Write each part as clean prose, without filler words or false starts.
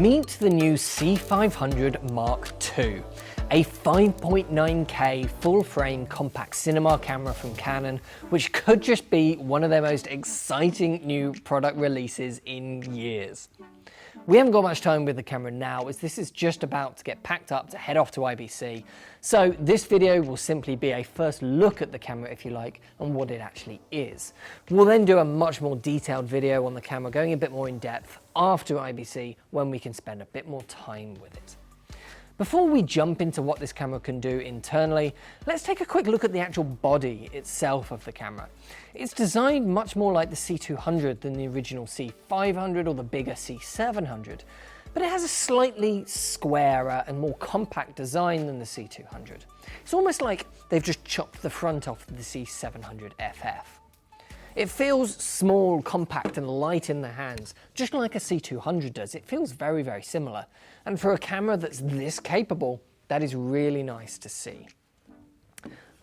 Meet the new C500 Mark II, a 5.9K full-frame compact cinema camera from Canon, which could just be one of their most exciting new product releases in years. We haven't got much time with the camera now, as this is just about to get packed up to head off to IBC. So this video will simply be a first look at the camera, if you like, and what it actually is. We'll then do a much more detailed video on the camera, going a bit more in depth after IBC, when we can spend a bit more time with it. Before we jump into what this camera can do internally, let's take a quick look at the actual body itself of the camera. It's designed much more like the C200 than the original C500 or the bigger C700, but it has a slightly squarer and more compact design than the C200. It's almost like they've just chopped the front off the C700 FF. It feels small, compact and light in the hands, just like a C200 does. It feels very, very similar. And for a camera that's this capable, that is really nice to see.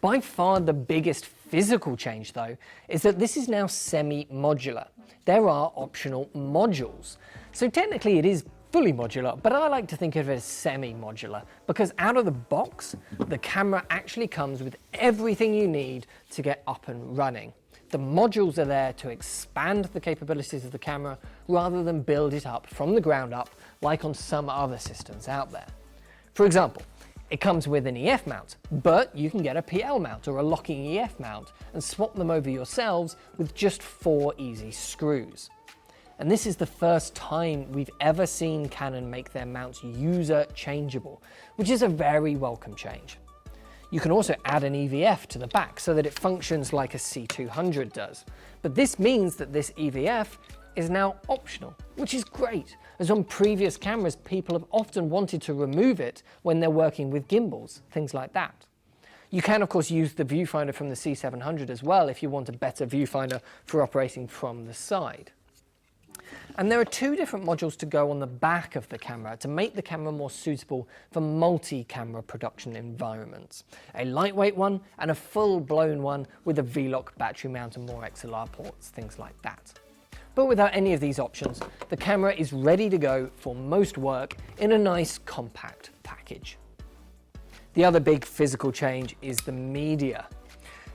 By far the biggest physical change though, is that this is now semi-modular. There are optional modules. So technically it is fully modular, but I like to think of it as semi-modular, because out of the box, the camera actually comes with everything you need to get up and running. The modules are there to expand the capabilities of the camera rather than build it up from the ground up like on some other systems out there. For example, it comes with an EF mount, but you can get a PL mount or a locking EF mount and swap them over yourselves with just 4 easy screws. And this is the first time we've ever seen Canon make their mounts user changeable, which is a very welcome change. You can also add an EVF to the back so that it functions like a C200 does. But this means that this EVF is now optional, which is great, as on previous cameras people have often wanted to remove it when they're working with gimbals, things like that. You can of course use the viewfinder from the C700 as well if you want a better viewfinder for operating from the side. And there are 2 different modules to go on the back of the camera to make the camera more suitable for multi-camera production environments. A lightweight one and a full-blown one with a V-Lock battery mount and more XLR ports, things like that. But without any of these options, the camera is ready to go for most work in a nice compact package. The other big physical change is the media.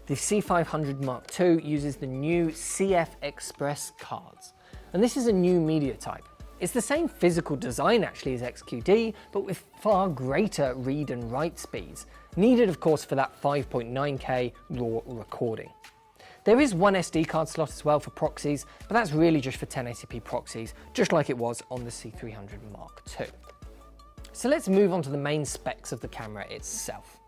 The C500 Mark II uses the new CF Express cards. And this is a new media type. It's the same physical design actually as XQD, but with far greater read and write speeds, needed of course for that 5.9K RAW recording. There is one SD card slot as well for proxies, but that's really just for 1080p proxies, just like it was on the C300 Mark II. So let's move on to the main specs of the camera itself.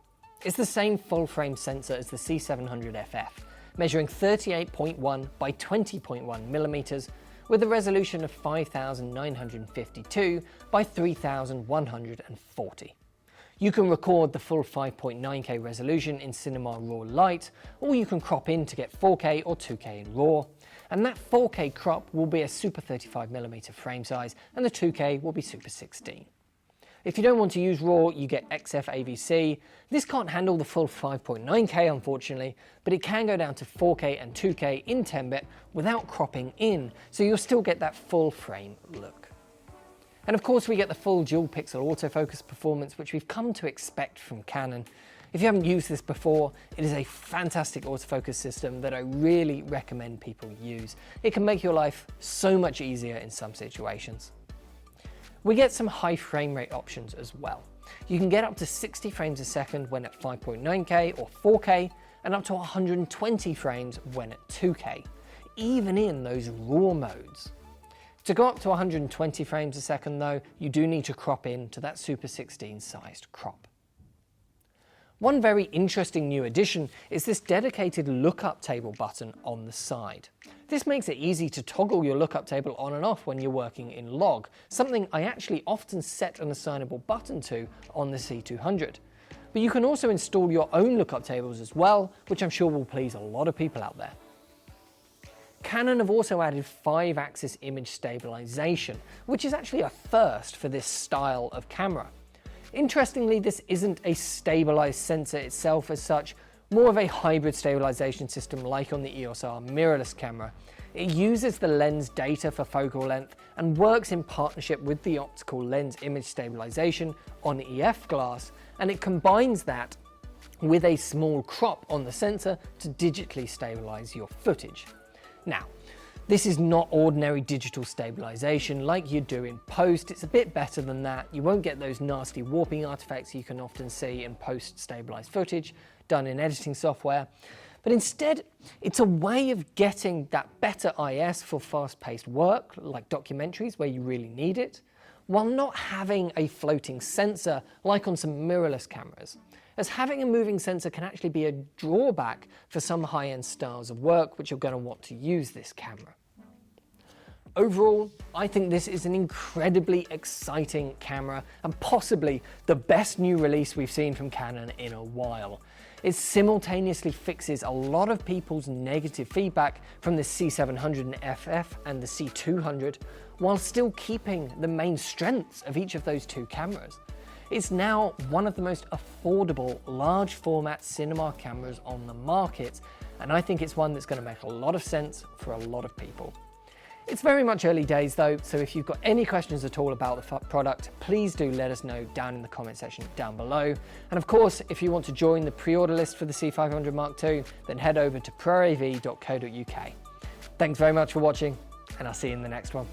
It's the same full frame sensor as the C700 FF, measuring 38.1 by 20.1 millimeters, with a resolution of 5952 by 3140. You can record the full 5.9K resolution in Cinema Raw Lite, or you can crop in to get 4K or 2K in RAW, and that 4K crop will be a Super 35mm frame size, and the 2K will be Super 16. If you don't want to use RAW, you get XF AVC. This can't handle the full 5.9K unfortunately, but it can go down to 4K and 2K in 10-bit without cropping in, so you'll still get that full frame look. And of course we get the full dual pixel autofocus performance, which we've come to expect from Canon. If you haven't used this before, it is a fantastic autofocus system that I really recommend people use. It can make your life so much easier in some situations. We get some high frame rate options as well. You can get up to 60 frames a second when at 5.9K or 4K, and up to 120 frames when at 2K, even in those RAW modes. To go up to 120 frames a second though, you do need to crop in to that Super 16 sized crop. One very interesting new addition is this dedicated lookup table button on the side. This makes it easy to toggle your lookup table on and off when you're working in log, something I actually often set an assignable button to on the C200. But you can also install your own lookup tables as well, which I'm sure will please a lot of people out there. Canon have also added 5-axis image stabilization, which is actually a first for this style of camera. Interestingly, this isn't a stabilized sensor itself as such, more of a hybrid stabilization system like on the EOS R mirrorless camera. It uses the lens data for focal length and works in partnership with the optical lens image stabilization on EF glass, and it combines that with a small crop on the sensor to digitally stabilize your footage. Now, this is not ordinary digital stabilization like you do in post. It's a bit better than that. You won't get those nasty warping artifacts you can often see in post-stabilized footage done in editing software. But instead, it's a way of getting that better IS for fast-paced work, like documentaries where you really need it, while not having a floating sensor like on some mirrorless cameras, as having a moving sensor can actually be a drawback for some high-end styles of work which you're going to want to use this camera. Overall, I think this is an incredibly exciting camera and possibly the best new release we've seen from Canon in a while. It simultaneously fixes a lot of people's negative feedback from the C700 and FF and the C200 while still keeping the main strengths of each of those two cameras. It's now one of the most affordable large format cinema cameras on the market, and I think it's one that's going to make a lot of sense for a lot of people. It's very much early days though, so if you've got any questions at all about the product, please do let us know down in the comment section down below. And of course, if you want to join the pre-order list for the C500 Mark II, then head over to proav.co.uk. Thanks very much for watching, and I'll see you in the next one.